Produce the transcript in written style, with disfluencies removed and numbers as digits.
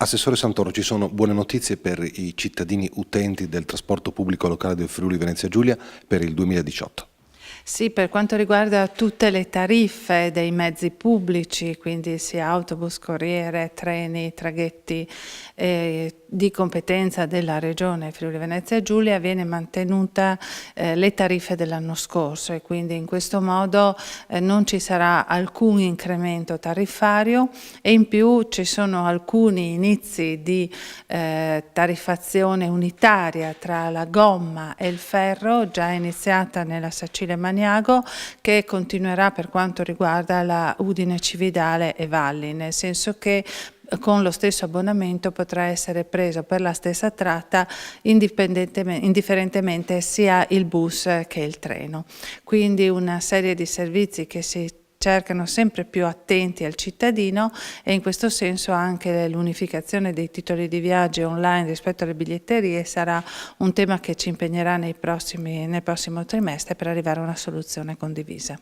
Assessore Santoro, ci sono buone notizie per i cittadini utenti del trasporto pubblico locale del Friuli Venezia Giulia per il 2018? Sì, per quanto riguarda tutte le tariffe dei mezzi pubblici, quindi sia autobus, corriere, treni, traghetti di competenza della Regione Friuli Venezia Giulia, viene mantenuta le tariffe dell'anno scorso e quindi in questo modo non ci sarà alcun incremento tariffario e in più ci sono alcuni inizi di tariffazione unitaria tra la gomma e il ferro già iniziata nella Sacile Maniago, che continuerà per quanto riguarda la Udine Cividale e Valli, nel senso che con lo stesso abbonamento potrà essere preso per la stessa tratta indifferentemente sia il bus che il treno. Quindi una serie di servizi che si cercano sempre più attenti al cittadino e in questo senso anche l'unificazione dei titoli di viaggio online rispetto alle biglietterie sarà un tema che ci impegnerà nel prossimo trimestre per arrivare a una soluzione condivisa.